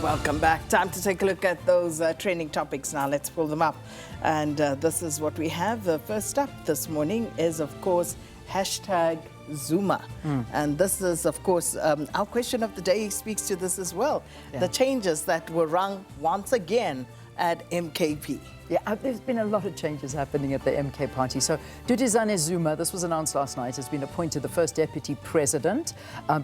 Welcome back. Time to take a look at those trending topics now. Let's pull them up. And this is what we have. First up this morning is, of course, hashtag Zuma. And this is, of course, our question of the day speaks to this as well. Yeah. The changes that were rung once again at MKP. Yeah, there's been a lot of changes happening at the MK party. So Duduzane Zuma, this was announced last night, has been appointed the first deputy president.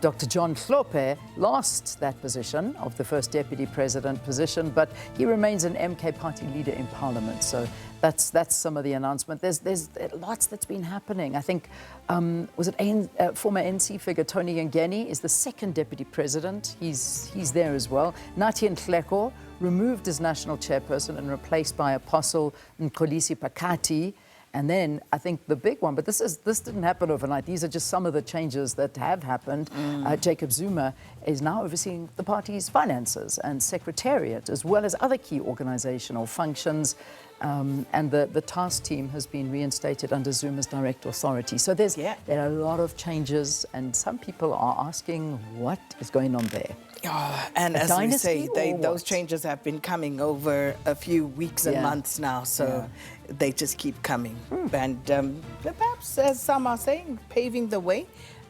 Dr. John Hlophe lost that position of the first deputy president position, but he remains an MK party leader in parliament. So that's some of the announcement. There's lots that's been happening. I think, was it former NC figure Tony Ngeni is the second deputy president. He's there as well. Nathi Nhleko removed as national chairperson and replaced by Apostle Nkolisi Pakati. And then I think the big one, but this didn't happen overnight. These are just some of the changes that have happened. Jacob Zuma is now overseeing the party's finances and secretariat, as well as other key organizational functions. And the task team has been reinstated under Zuma's direct authority. So there are a lot of changes, and some people are asking what is going on there. Oh, and as we say, those changes have been coming over a few weeks and months now, so they just keep coming. And perhaps, as some are saying, paving the way,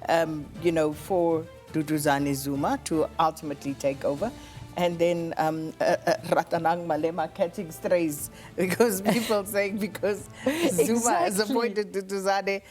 for Duduzane Zuma to ultimately take over. And then Ratanang Malema catching strays, because people saying because Zuma has appointed Duduzane,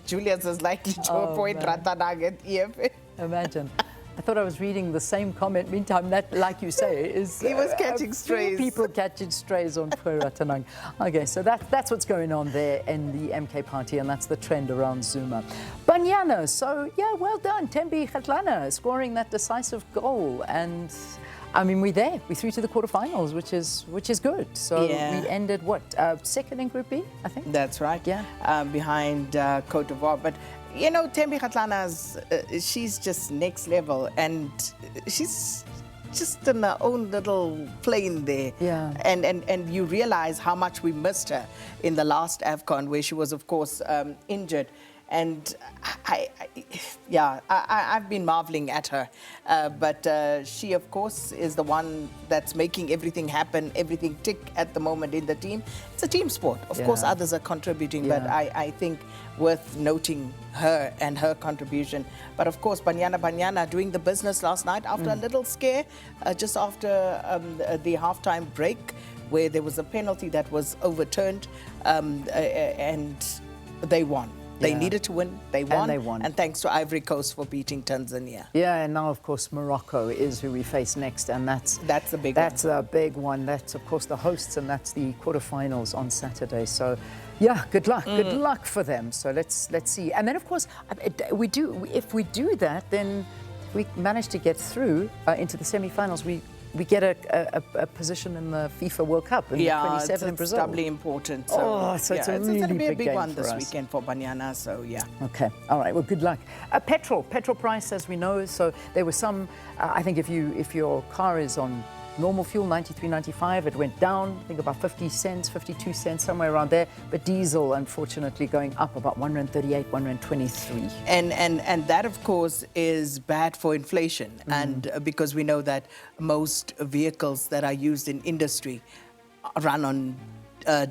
Julius is likely to appoint Ratanang at EFF. Imagine. I thought I was reading the same comment. Meantime, that, like you say, is he was catching strays. People catching strays on Ratanang. Okay, so that's what's going on there in the MK party, and that's the trend around Zuma. Banyana, so yeah, well done, Thembi Kgatlana scoring that decisive goal, and I mean we're there. We're through to the quarterfinals, which is good. So we ended what second in Group B, I think. That's right. Yeah, behind Côte d'Ivoire, but. You know, Thembi Kgatlana's, she's just next level, and she's just in her own little plane there. Yeah. And you realize how much we missed her in the last AFCON, where she was, of course, injured. And I've been marveling at her. But she, of course, is the one that's making everything happen, everything tick at the moment in the team. It's a team sport. Of course, others are contributing, but I think worth noting her and her contribution. But, of course, Banyana Banyana doing the business last night after a little scare, just after the halftime break, where there was a penalty that was overturned, and they won. They needed to win, they won. And thanks to Ivory Coast for beating Tanzania. Yeah, and now, of course, Morocco is who we face next, and that's a big one. That's a big one. That's, of course, the hosts, and that's the quarterfinals on Saturday. So, yeah, good luck. Good luck for them. So let's see. And then, of course, if we do that, then we manage to get through into the semi-finals. We get a position in the FIFA World Cup in 27 in Brazil. It's doubly important. So, it's a really going to be a big game one this us. weekend for Banyana, so yeah. Okay, all right, well, good luck. Petrol price, as we know, so there was some, I think if your car is on normal fuel, 93.95, it went down, I think about 50 cents, 52 cents, somewhere around there. But diesel, unfortunately, going up about 138, 123. And that, of course, is bad for inflation. And because we know that most vehicles that are used in industry run on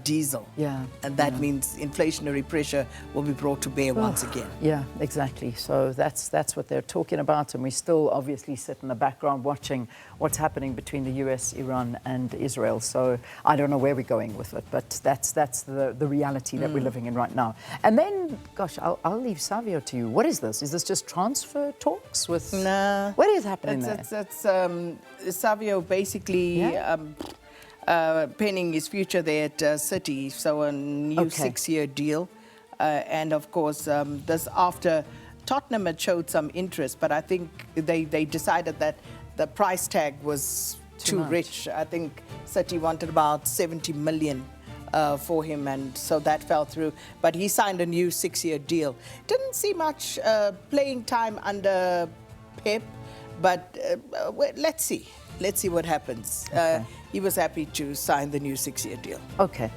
diesel. Yeah. And that means inflationary pressure will be brought to bear once again. Yeah, exactly. So that's what they're talking about, and we still obviously sit in the background watching what's happening between the US, Iran, and Israel. So I don't know where we're going with it, but that's the reality that we're living in right now. And then, gosh, I'll leave Savio to you. What is this? Is this just transfer talks with? Nah. What is happening there? It's Savio basically. Penning his future there at City, so a new 6-year deal. And of course, this after Tottenham had showed some interest, but I think they decided that the price tag was too rich. I think City wanted about 70 million for him, and so that fell through. But he signed a new 6-year deal. Didn't see much playing time under Pep, but let's see. Let's see what happens. He was happy to sign the new 6-year deal. Okay.